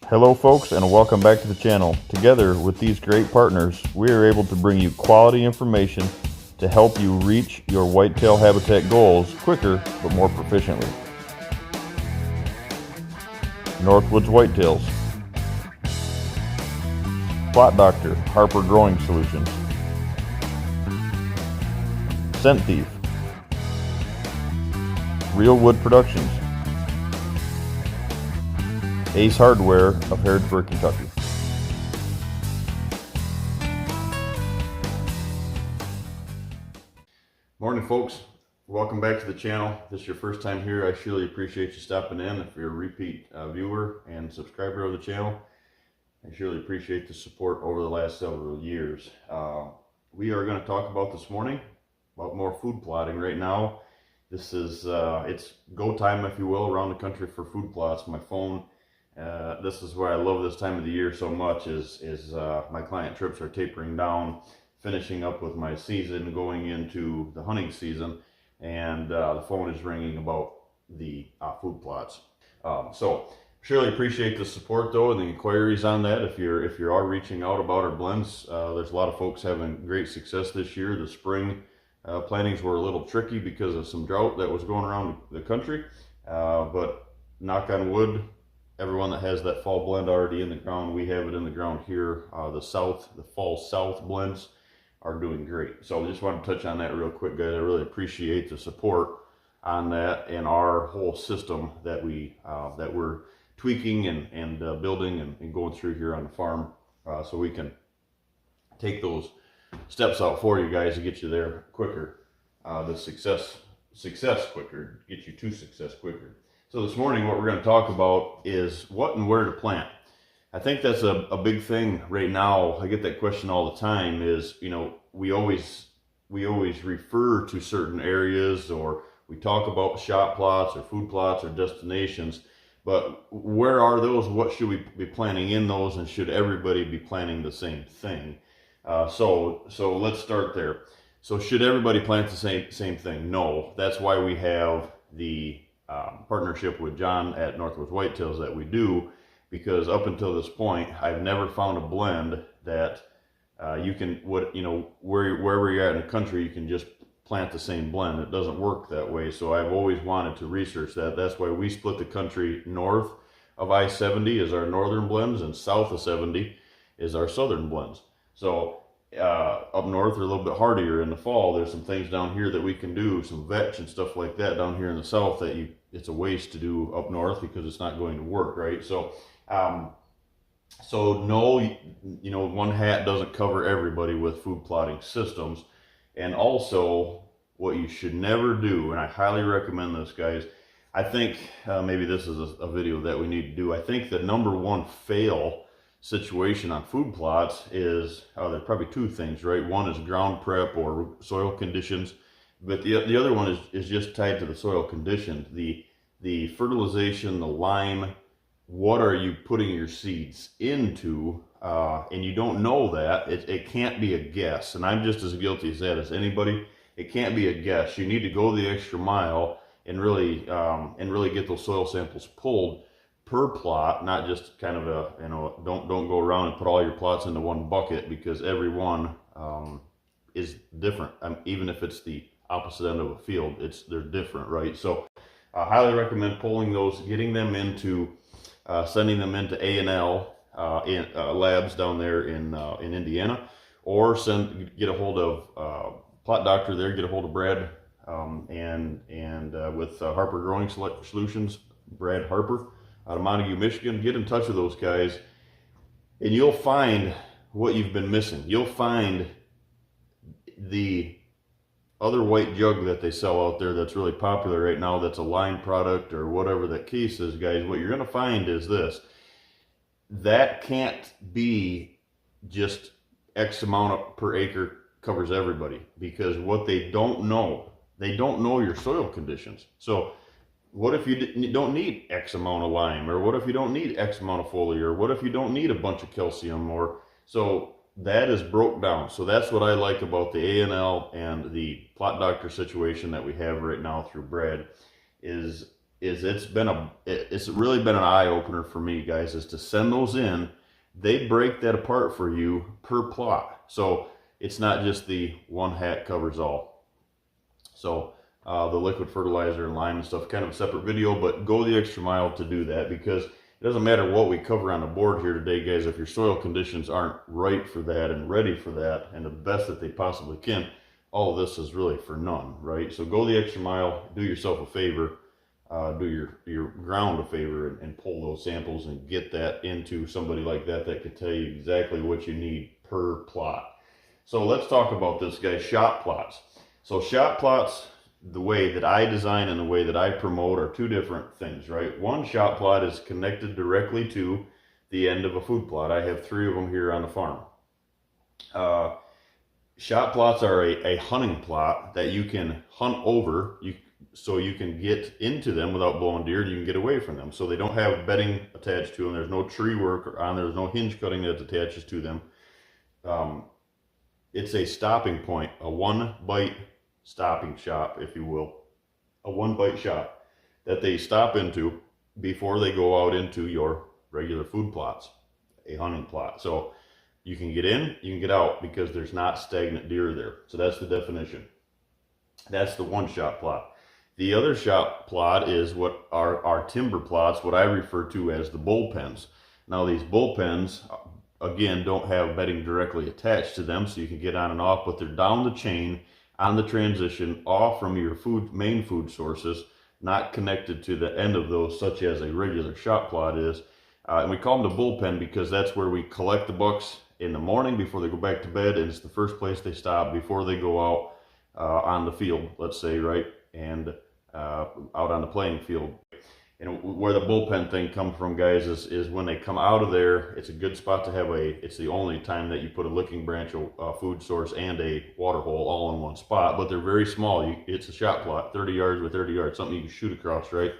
Hello folks, and welcome back to the channel. Together with these great partners, we are able to bring you quality information to help you reach your whitetail habitat goals quicker but more proficiently. Northwoods Whitetails, Plot Doctor, Harper Growing Solutions, Scent Thief, Real Wood Productions, Ace Hardware of Harrodsburg, Kentucky. Morning folks, welcome back to the channel. If this is your first time here, I surely appreciate you stopping in. If you're a repeat viewer and subscriber of the channel, I surely appreciate the support over the last several years. We are going to talk about this morning about more food plotting. Right now, this is it's go time, if you will, around the country for food plots. My phone, this is where I love this time of the year so much, is my client trips are tapering down, finishing up with my season, going into the hunting season, and the phone is ringing about the food plots. So surely appreciate the support though, and the inquiries on that. If you are reaching out about our blends, there's a lot of folks having great success this year. The spring plantings were a little tricky because of some drought that was going around the country, but knock on wood, everyone that has that fall blend already in the ground, we have it in the ground here. The fall south blends are doing great. So I just want to touch on that real quick, guys. I really appreciate the support on that and our whole system that we're tweaking and building and going through here on the farm, so we can take those steps out for you guys to get you there quicker, the success quicker, get you to success quicker. So this morning, what we're going to talk about is what and where to plant. I think that's a big thing right now. I get that question all the time, is, you know, we always refer to certain areas, or we talk about shot plots or food plots or destinations, but where are those? What should we be planting in those, and should everybody be planting the same thing? So let's start there. So should everybody plant the same thing? No. That's why we have the partnership with John at Northwoods Whitetails that we do, because up until this point, I've never found a blend that you can, wherever you're at in the country, you can just plant the same blend. It doesn't work that way. So I've always wanted to research that. That's why we split the country. North of I-70 is our northern blends, and south of 70 is our southern blends. So up north are a little bit hardier in the fall. There's some things down here that we can do, some vetch and stuff like that down here in the south that it's a waste to do up north because it's not going to work, right? So no, one hat doesn't cover everybody with food plotting systems. And also, what you should never do, and I highly recommend this, guys, I think maybe this is a video that we need to do. I think the number one fail situation on food plots is, there's probably two things, right? One is ground prep or soil conditions, but the other one is just tied to the soil conditions, the fertilization, the lime. What are you putting your seeds into? And you don't know that. It can't be a guess, and I'm just as guilty as that as anybody. It can't be a guess. You need to go the extra mile and really get those soil samples pulled per plot, not just kind of don't go around and put all your plots into one bucket, because every one is different. Even if it's the opposite end of a field, they're different, right? So I highly recommend pulling those, getting them into, sending them into A&L labs down there in Indiana, or get a hold of Plot Doctor there, get a hold of Brad, and with Harper Growing Solutions, Brad Harper, out of Montague, Michigan. Get in touch with those guys, and you'll find what you've been missing. You'll find the other white jug that they sell out there that's really popular right now, that's a line product or whatever that case is, guys. What you're going to find is this: that can't be just X amount per acre covers everybody, because what they don't know your soil conditions. So what if you don't need X amount of lime, or what if you don't need X amount of foliar, or what if you don't need a bunch of calcium, or so that is broke down. So that's what I like about the A&L and the Plot Doctor situation that we have right now through Brad, is is it's really been an eye opener for me, guys, is to send those in. They break that apart for you per plot, so it's not just the one hat covers all. So the liquid fertilizer and lime and stuff, kind of a separate video, but go the extra mile to do that, because it doesn't matter what we cover on the board here today, guys. If your soil conditions aren't right for that and ready for that and the best that they possibly can, all of this is really for none, right? So go the extra mile, do yourself a favor, do your ground a favor, and pull those samples and get that into somebody like that that can tell you exactly what you need per plot. So let's talk about this, guys, shot plots. So shot plots, the way that I design and the way that I promote, are two different things, right? One shot plot is connected directly to the end of a food plot. I have 3 of them here on the farm. Shot plots are a hunting plot that you can hunt over, so you can get into them without blowing deer, and you can get away from them. So they don't have bedding attached to them. There's no tree work on there. There's no hinge cutting that attaches to them. It's a stopping point, a one-bite stopping shop, if you will. A one-bite shop that they stop into before they go out into your regular food plots, a hunting plot. So you can get in, you can get out, because there's not stagnant deer there. So that's the definition. That's the one shot plot. The other shot plot is what our timber plots, what I refer to as the bullpens. Now these bullpens, again, don't have bedding directly attached to them, so you can get on and off, but they're down the chain on the transition off from your main food sources, not connected to the end of those, such as a regular shot plot is. And we call them the bullpen because that's where we collect the bucks in the morning before they go back to bed, and it's the first place they stop before they go out on the field, let's say, right, and out on the playing field. And where the bullpen thing comes from, guys, is when they come out of there, it's a good spot to have it's the only time that you put a licking branch, a food source, and a water hole all in one spot. But they're very small. It's a shot plot, 30 yards by 30 yards, something you can shoot across, right?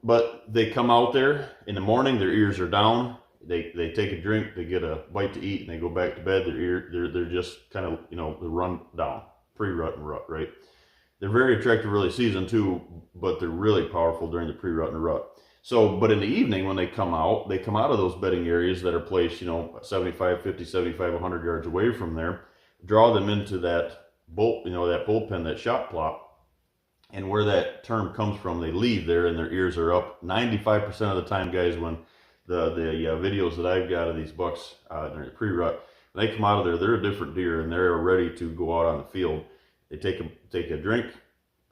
But they come out there in the morning, their ears are down. They take a drink, they get a bite to eat, and they go back to bed. They're just kind of, they run down, pre-rut and rut, right? They're very attractive early season too, but they're really powerful during the pre-rut and the rut. So, but in the evening when they come out of those bedding areas that are placed, 75, 50, 75, 100 yards away from there, draw them into that that bullpen, that shot plot. And where that term comes from, they leave there and their ears are up. 95% of the time, guys, when the videos that I've got of these bucks during the pre-rut, when they come out of there, they're a different deer and they're ready to go out on the field. They take a drink,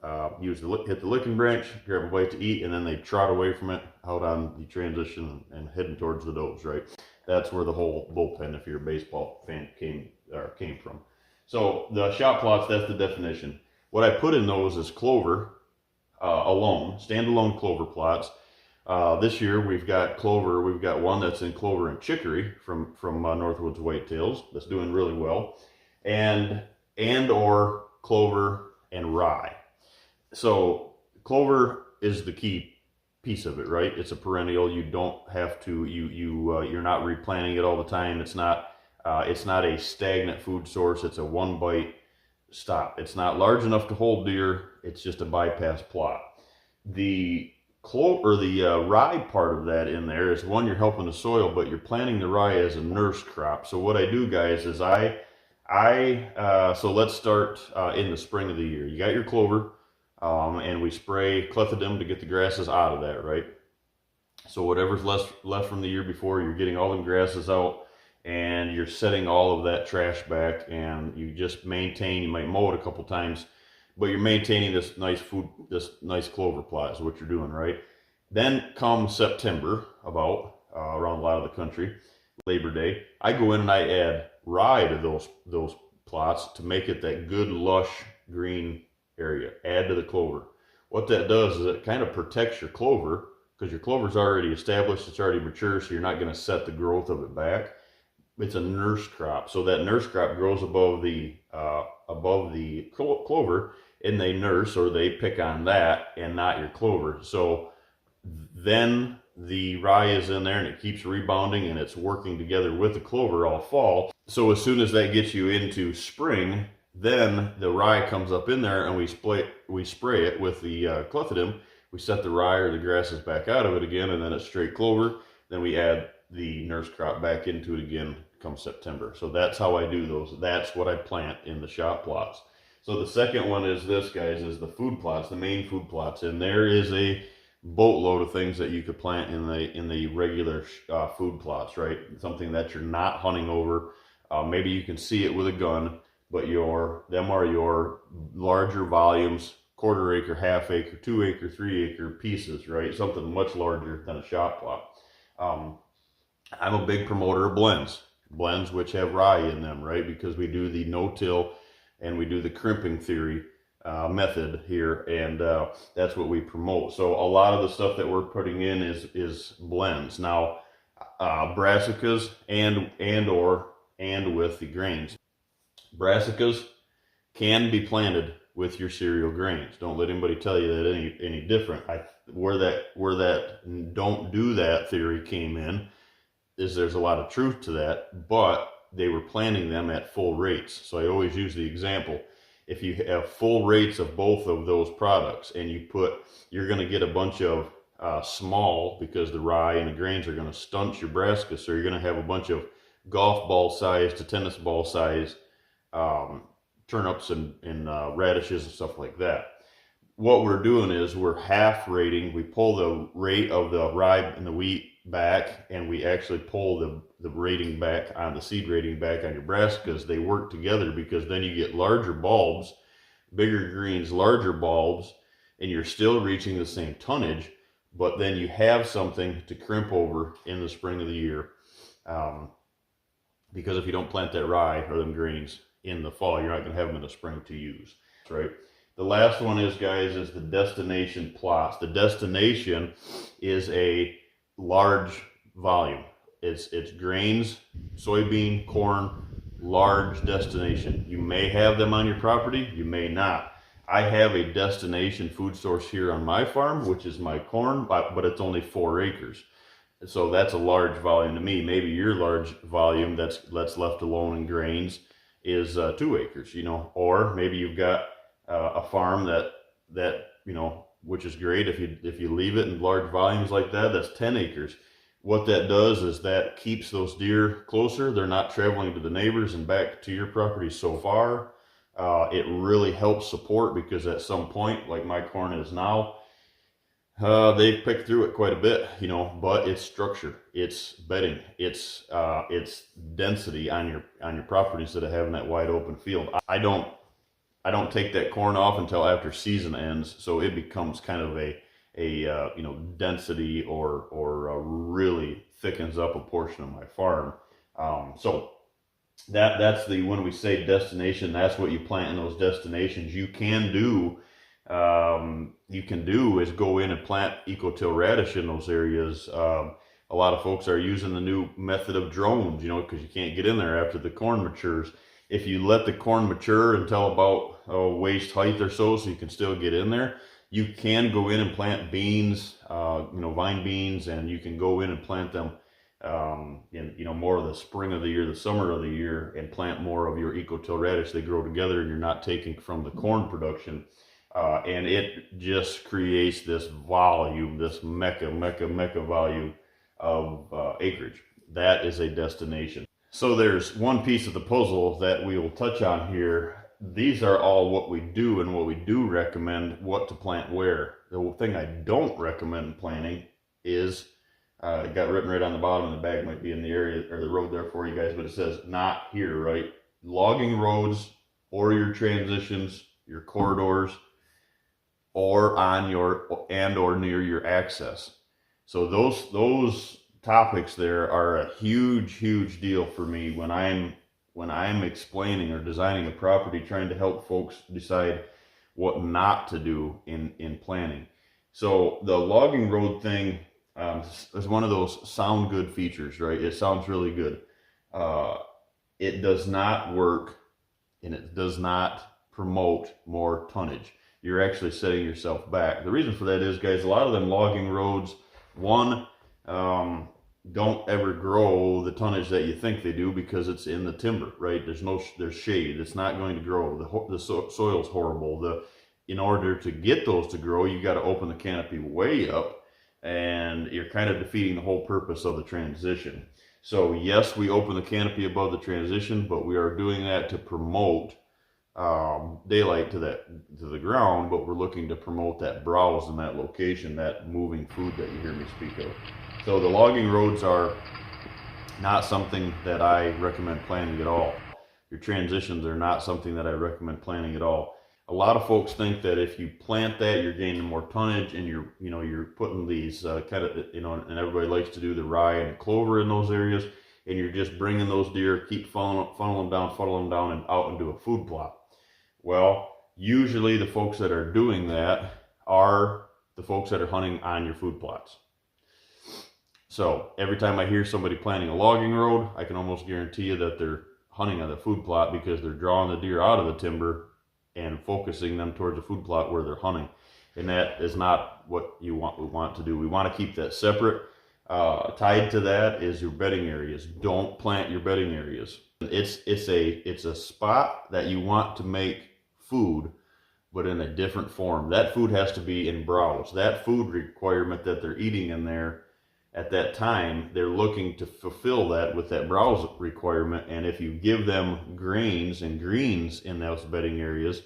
hit the licking branch, grab a bite to eat, and then they trot away from it out on the transition and heading towards the does, right? That's where the whole bullpen, if you're a baseball fan, came from. So the shot plots, that's the definition. What I put in those is clover alone, standalone clover plots. This year we've got clover. We've got one that's in clover and chicory from Northwoods Whitetails that's doing really well, and or clover and rye. So clover is the key piece of it, right? It's a perennial. You don't have to. You're not replanting it all the time. It's not a stagnant food source. It's a one bite stop. It's not large enough to hold deer. It's just a bypass plot. The rye part of that in there is, one, you're helping the soil, but you're planting the rye as a nurse crop. So what I do, guys, is so let's start in the spring of the year. You got your clover, and we spray clethodim to get the grasses out of that, right? So whatever's left from the year before, you're getting all them grasses out, and you're setting all of that trash back, and you just maintain. You might mow it a couple times, but you're maintaining this nice clover plot is what you're doing, right? Then come September, around a lot of the country, Labor Day, I go in and I add rye to those plots to make it that good lush green area. Add to the clover. What that does is it kind of protects your clover, because your clover's already established, it's already mature, so you're not going to set the growth of it back. It's a nurse crop, so that nurse crop grows above the clover, and they nurse, or they pick on that and not your clover. So then the rye is in there and it keeps rebounding and it's working together with the clover all fall. So as soon as that gets you into spring, then the rye comes up in there and we spray it with the clethodim, we set the rye or the grasses back out of it again, and then it's straight clover. Then we add the nurse crop back into it again come September. So that's how I do those. That's what I plant in the shop plots. So the second one is this, guys, is the food plots, the main food plots. And there is a boatload of things that you could plant in the regular food plots, right? Something that you're not hunting over. Maybe you can see it with a gun, but them are your larger volumes, quarter acre, half acre, 2 acre, 3 acre pieces, right? Something much larger than a shop plot. I'm a big promoter of blends which have rye in them, right? Because we do the no-till and we do the crimping theory method here, and that's what we promote. So a lot of the stuff that we're putting in is blends. Now, brassicas and with the grains. Brassicas can be planted with your cereal grains. Don't let anybody tell you that any different. Where that don't do that theory came in is there's a lot of truth to that, but they were planting them at full rates. So I always use the example. If you have full rates of both of those products and you're going to get a bunch of small, because the rye and the grains are going to stunt your brassica, so you're going to have a bunch of golf ball size to tennis ball size turnips and radishes and stuff like that. What we're doing is we're half rating. We pull the rate of the rye and the wheat back, and we actually pull the rating back on the seed rating back on your brassicas. They work together because then you get larger bulbs, bigger greens, larger bulbs, and you're still reaching the same tonnage, but then you have something to crimp over in the spring of the year. Because if you don't plant that rye or them greens in the fall, you're not going to have them in the spring to use, right? The last one is, guys, is the destination plots. The destination is a large volume. It's grains, soybean, corn, large destination. You may have them on your property, you may not. I have a destination food source here on my farm, which is my corn, but it's only 4 acres. So that's a large volume to me. Maybe your large volume that's left alone in grains is 2 acres, or maybe you've got a farm that which is great. If you leave it in large volumes like that, that's 10 acres. What that does is that keeps those deer closer. They're not traveling to the neighbors and back to your property so far. It really helps support, because at some point, like my corn is now, they pick through it quite a bit, but it's structure, it's bedding, it's density on your property instead of having that wide open field. I don't take that corn off until after season ends, so it becomes kind of a density or really thickens up a portion of my farm. So that's when we say destination, that's what you plant in those destinations. You can do is go in and plant eco-till radish in those areas. A lot of folks are using the new method of drones, because you can't get in there after the corn matures. If you let the corn mature until about waist height or so you can still get in there, you can go in and plant beans, vine beans, and you can go in and plant them in more of the spring of the year, the summer of the year, and plant more of your eco-till radish. They grow together and you're not taking from the corn production. And it just creates this volume, this mecca volume of acreage. That is a destination. So there's one piece of the puzzle that we will touch on here. These are all what we do and what we do recommend what to plant where. The thing I don't recommend planting is, it got written right on the bottom, and the bag might be in the area or the road there for you guys, but it says not here, right? Logging roads or your transitions, your corridors, or on your or near your access. So those topics there are a huge deal for me when I'm explaining or designing a property, trying to help folks decide what not to do in planning. So the logging road thing is one of those sound good features, right? It sounds really good. It does not work, and it does not promote more tonnage. You're actually setting yourself back. The reason for that is, guys, a lot of them logging roads, don't ever grow the tonnage that you think they do because it's in the timber, right? There's shade. It's not going to grow. The soil's horrible. in order to get those to grow, you got to open the canopy way up, and you're kind of defeating the whole purpose of the transition. So yes, we open the canopy above the transition, but we are doing that to promote daylight to the ground, but we're looking to promote that browse in that location, that moving food that you hear me speak of. So the logging roads are not something that I recommend planting at all. Your transitions are not something that I recommend planting at all. A lot of folks think that if you plant that, you're gaining more tonnage, and you're putting these and everybody likes to do the rye and clover in those areas, and you're just bringing those deer, keep funnel them down and out into a food plot. Well, usually the folks that are doing that are the folks that are hunting on your food plots. So every time I hear somebody planting a logging road, I can almost guarantee you that they're hunting on the food plot, because they're drawing the deer out of the timber and focusing them towards the food plot where they're hunting. And that is not what we want to do. We want to keep that separate. Tied to that is your bedding areas. Don't plant your bedding areas. It's a spot that you want to make food, but in a different form. That food has to be in browse. That food requirement that they're eating in there at that time, they're looking to fulfill that with that browse requirement. And if you give them grains and greens in those bedding areas,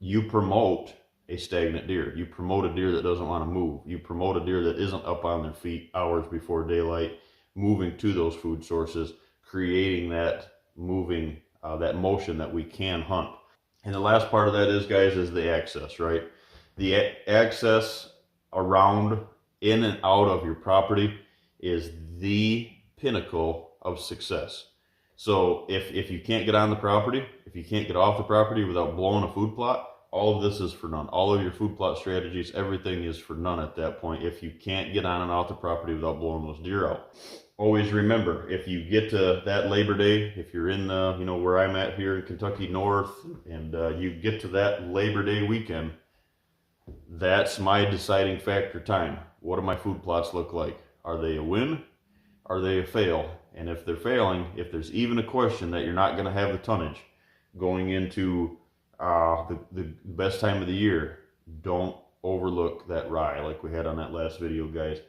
you promote a stagnant deer. You promote a deer that doesn't want to move. You promote a deer that isn't up on their feet hours before daylight, moving to those food sources, creating that moving, that motion that we can hunt. And the last part of that is, guys, is the access, right? The access around, in and out of your property is the pinnacle of success. So if you can't get on the property, if you can't get off the property without blowing a food plot, all of this is for none. All of your food plot strategies, everything is for none at that point if you can't get on and off the property without blowing those deer out. Always remember, if you get to that Labor Day, if you're in where I'm at here in Kentucky North, and you get to that Labor Day weekend, that's my deciding factor time. What do my food plots look like? Are they a win? Are they a fail? And if they're failing, if there's even a question that you're not going to have the tonnage going into the best time of the year, don't overlook that rye like we had on that last video, guys.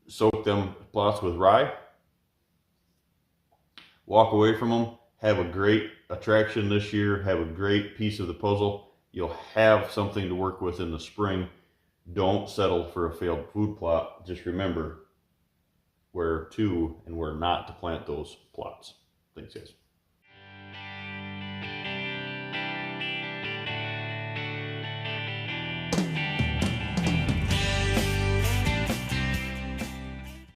Soak them plots with rye, walk away from them, have a great attraction this year, have a great piece of the puzzle. You'll have something to work with in the spring. Don't settle for a failed food plot. Just remember where to and where not to plant those plots. Thanks, guys.